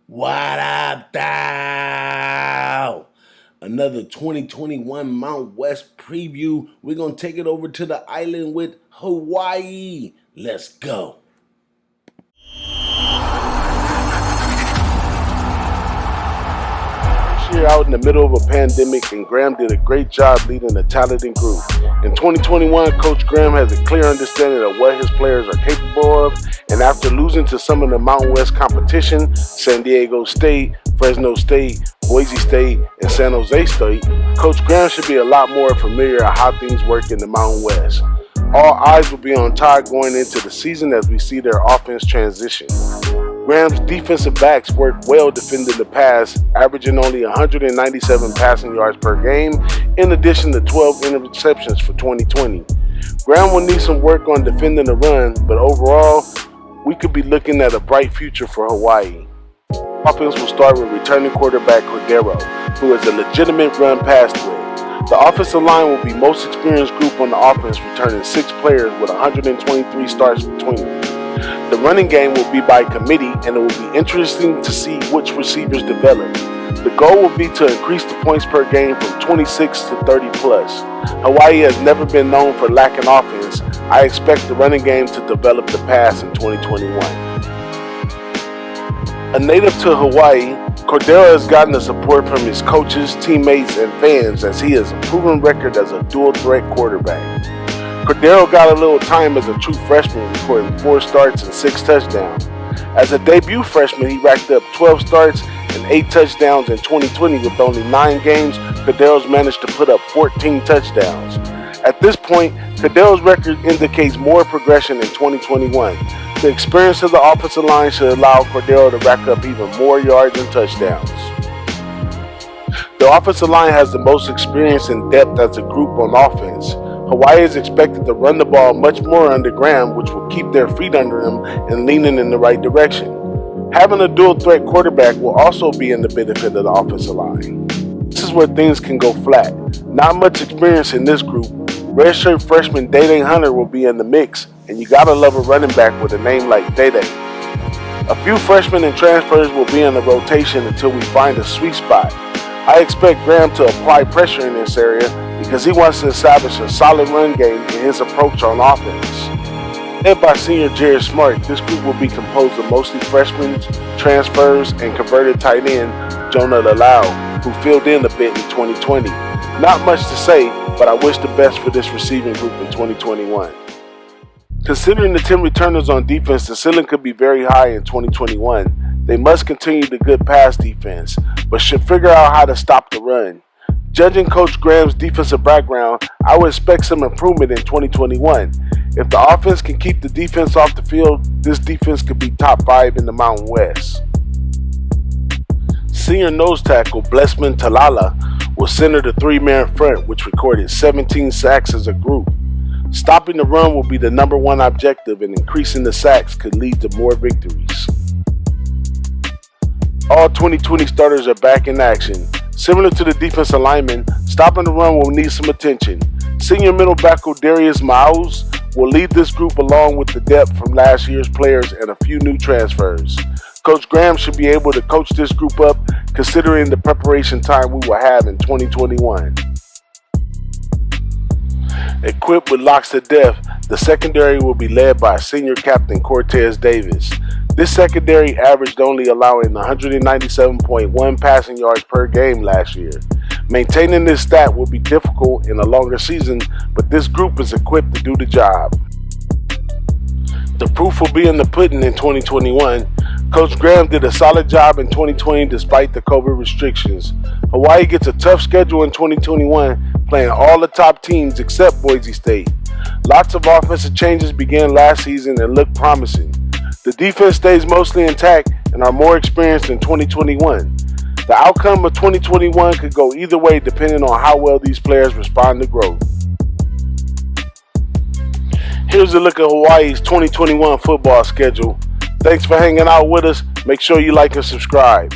What up, thou? Another 2021 Mount West preview. We're going to take it over to the island with Hawaii. Let's go. Year out in the middle of a pandemic, and Graham did a great job leading a talented group. In 2021, Coach Graham has a clear understanding of what his players are capable of, and after losing to some of the Mountain West competition, San Diego State, Fresno State, Boise State, and San Jose State, Coach Graham should be a lot more familiar with how things work in the Mountain West. All eyes will be on Todd going into the season as we see their offense transition. Graham's defensive backs worked well defending the pass, averaging only 197 passing yards per game, in addition to 12 interceptions for 2020. Graham will need some work on defending the run, but overall, we could be looking at a bright future for Hawaii. Offense will start with returning quarterback Cordero, who is a legitimate run-pass threat. The offensive line will be most experienced group on the offense, returning 6 players with 123 starts between them. The running game will be by committee, and it will be interesting to see which receivers develop. The goal will be to increase the points per game from 26 to 30 plus. Hawaii has never been known for lacking offense. I expect the running game to develop the pass in 2021. A native to Hawaii, Cordero has gotten the support from his coaches, teammates, and fans as he has a proven record as a dual-threat quarterback. Cordero got a little time as a true freshman, recording 4 starts and 6 touchdowns. As a debut freshman, he racked up 12 starts and 8 touchdowns in 2020. With only 9 games, Cordero's managed to put up 14 touchdowns. At this point, Cordero's record indicates more progression in 2021. The experience of the offensive line should allow Cordero to rack up even more yards and touchdowns. The offensive line has the most experience and depth as a group on offense. Hawaii is expected to run the ball much more under Graham, which will keep their feet under him and leaning in the right direction. Having a dual-threat quarterback will also be in the benefit of the offensive line. This is where things can go flat. Not much experience in this group. Redshirt freshman Day Hunter will be in the mix, and you gotta love a running back with a name like Day. A few freshmen and transfers will be in the rotation until we find a sweet spot. I expect Graham to apply pressure in this area because he wants to establish a solid run game in his approach on offense. Led by senior Jared Smart, this group will be composed of mostly freshmen, transfers, and converted tight end Jonah Lalau, who filled in a bit in 2020. Not much to say, but I wish the best for this receiving group in 2021. Considering the 10 returners on defense, the ceiling could be very high in 2021. They must continue the good pass defense, but should figure out how to stop the run. Judging Coach Graham's defensive background, I would expect some improvement in 2021. If the offense can keep the defense off the field, this defense could be top 5 in the Mountain West. Senior nose tackle Blessman Talala will center the 3-man front, which recorded 17 sacks as a group. Stopping the run will be the number one objective, and increasing the sacks could lead to more victories. All 2020 starters are back in action. Similar to the defensive linemen, stopping the run will need some attention. Senior middle backer Darius Miles will lead this group along with the depth from last year's players and a few new transfers. Coach Graham should be able to coach this group up considering the preparation time we will have in 2021. Equipped with locks to death, the secondary will be led by senior captain Cortez Davis. This secondary averaged only allowing 197.1 passing yards per game last year. Maintaining this stat will be difficult in a longer season, but this group is equipped to do the job. The proof will be in the pudding in 2021. Coach Graham did a solid job in 2020 despite the COVID restrictions. Hawaii gets a tough schedule in 2021, playing all the top teams except Boise State. Lots of offensive changes began last season and look promising. The defense stays mostly intact and are more experienced in 2021. The outcome of 2021 could go either way depending on how well these players respond to growth. Here's a look at Hawaii's 2021 football schedule. Thanks for hanging out with us. Make sure you like and subscribe.